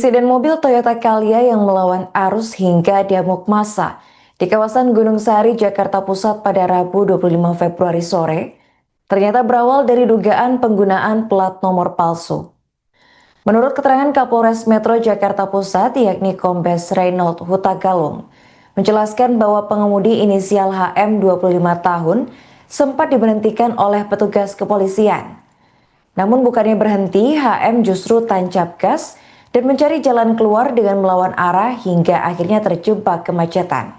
Insiden mobil Toyota Calya yang melawan arus hingga diamuk massa di kawasan Gunung Sahari, Jakarta Pusat pada Rabu 25 Februari sore ternyata berawal dari dugaan penggunaan plat nomor palsu. Menurut keterangan Kapolres Metro Jakarta Pusat, yakni Kombes Reynold Hutagalung, menjelaskan bahwa pengemudi inisial HM 25 tahun sempat diberhentikan oleh petugas kepolisian. Namun bukannya berhenti, HM justru tancap gas dan mencari jalan keluar dengan melawan arah hingga akhirnya terjebak kemacetan.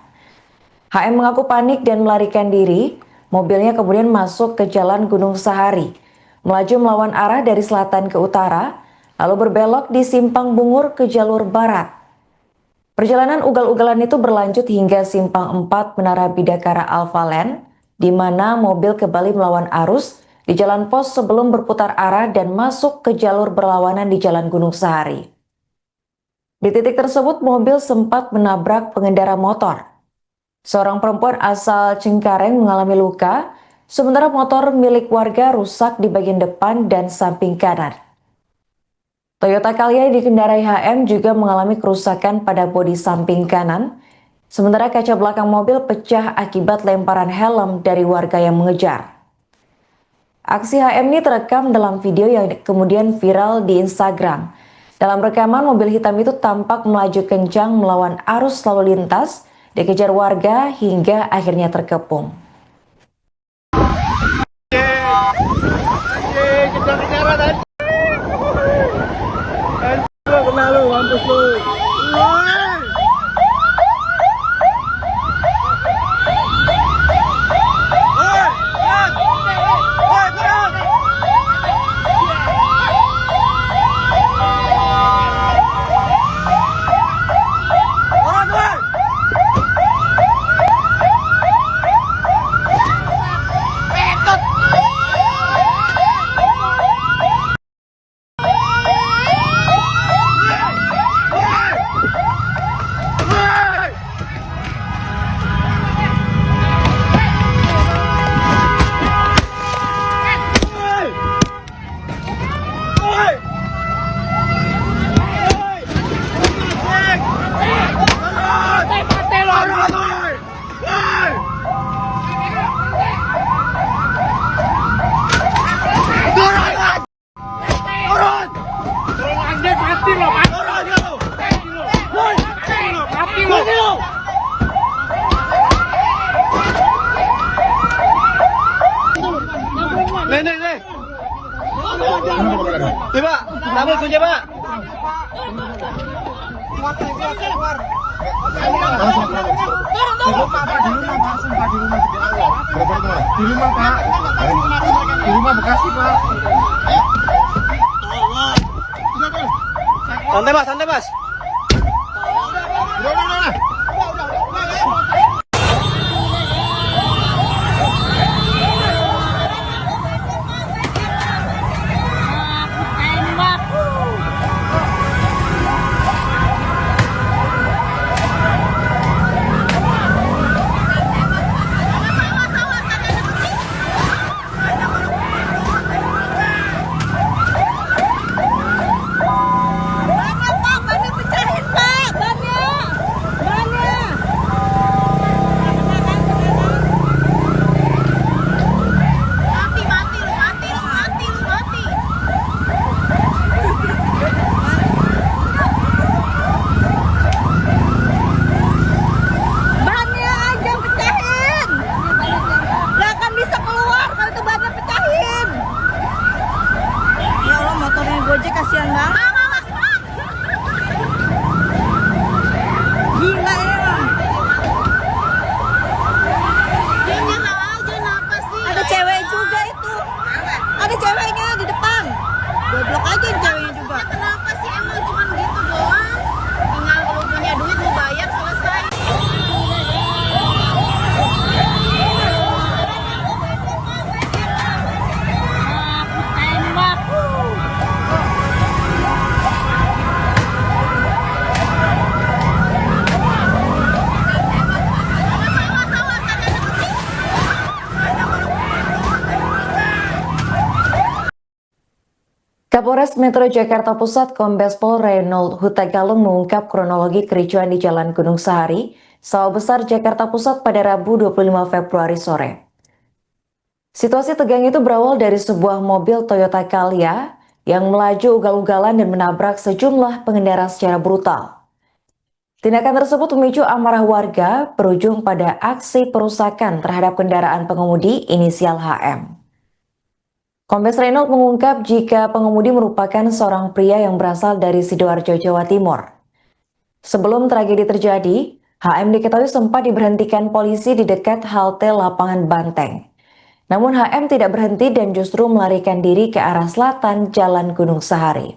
HM mengaku panik dan melarikan diri. Mobilnya kemudian masuk ke jalan Gunung Sahari, melaju melawan arah dari selatan ke utara, lalu berbelok di Simpang Bungur ke jalur barat. Perjalanan ugal-ugalan itu berlanjut hingga Simpang 4 Menara Bidakara Alphaland, di mana mobil kembali melawan arus di jalan pos sebelum berputar arah dan masuk ke jalur berlawanan di Jalan Gunung Sahari. Di titik tersebut, mobil sempat menabrak pengendara motor. Seorang perempuan asal Cengkareng mengalami luka, sementara motor milik warga rusak di bagian depan dan samping kanan. Toyota Calya yang dikendarai HM juga mengalami kerusakan pada bodi samping kanan, sementara kaca belakang mobil pecah akibat lemparan helm dari warga yang mengejar. Aksi HM ini terekam dalam video yang kemudian viral di Instagram. Dalam rekaman, mobil hitam itu tampak melaju kencang melawan arus lalu lintas, dikejar warga hingga akhirnya terkepung. Nih. Pak, tabung kunci, Pak. Di rumah, Pak. Di rumah Bekasi, Pak. Santai, Mas. Udah. Kapolres Metro Jakarta Pusat Kombes Pol Reynold Hutagalung mengungkap kronologi kericuan di Jalan Gunung Sahari, Sawah Besar, Jakarta Pusat pada Rabu 25 Februari sore. Situasi tegang itu berawal dari sebuah mobil Toyota Calya yang melaju ugal-ugalan dan menabrak sejumlah pengendara secara brutal. Tindakan tersebut memicu amarah warga berujung pada aksi perusakan terhadap kendaraan pengemudi inisial HM. Kombes Reynold mengungkap jika pengemudi merupakan seorang pria yang berasal dari Sidoarjo, Jawa Timur. Sebelum tragedi terjadi, HM diketahui sempat diberhentikan polisi di dekat halte lapangan Banteng. Namun HM tidak berhenti dan justru melarikan diri ke arah selatan Jalan Gunung Sahari.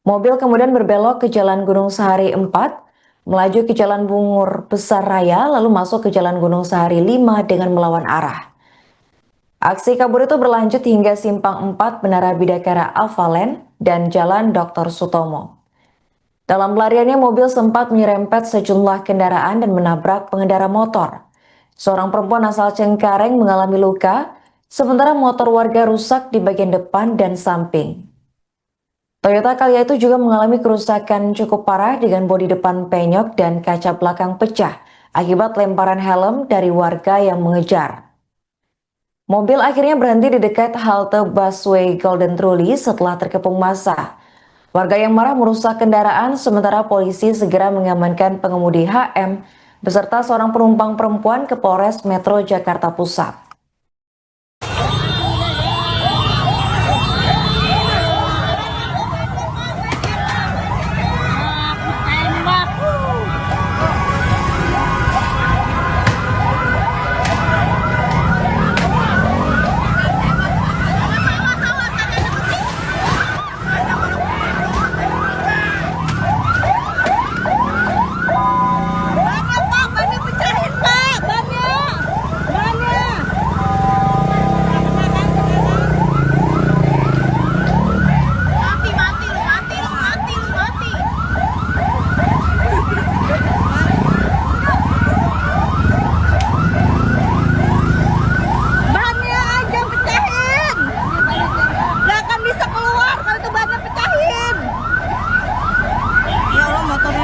Mobil kemudian berbelok ke Jalan Gunung Sahari 4, melaju ke Jalan Bungur Besar Raya, lalu masuk ke Jalan Gunung Sahari 5 dengan melawan arah. Aksi kabur itu berlanjut hingga Simpang 4 Menara Bidakara Alfalen dan Jalan Dr. Sutomo. Dalam pelariannya, mobil sempat menyerempet sejumlah kendaraan dan menabrak pengendara motor. Seorang perempuan asal Cengkareng mengalami luka, sementara motor warga rusak di bagian depan dan samping. Toyota Calya itu juga mengalami kerusakan cukup parah dengan bodi depan penyok dan kaca belakang pecah akibat lemparan helm dari warga yang mengejar. Mobil akhirnya berhenti di dekat halte busway Golden Truly setelah terkepung massa. Warga yang marah merusak kendaraan, sementara polisi segera mengamankan pengemudi HM beserta seorang penumpang perempuan ke Polres Metro Jakarta Pusat.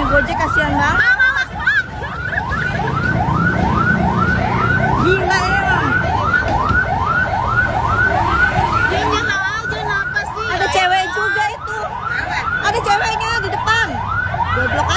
Gojek kasihan banget. Gila emang. Dia nyala aja, kenapa sih? Ada cewek juga itu. Ada ceweknya di depan. Goblok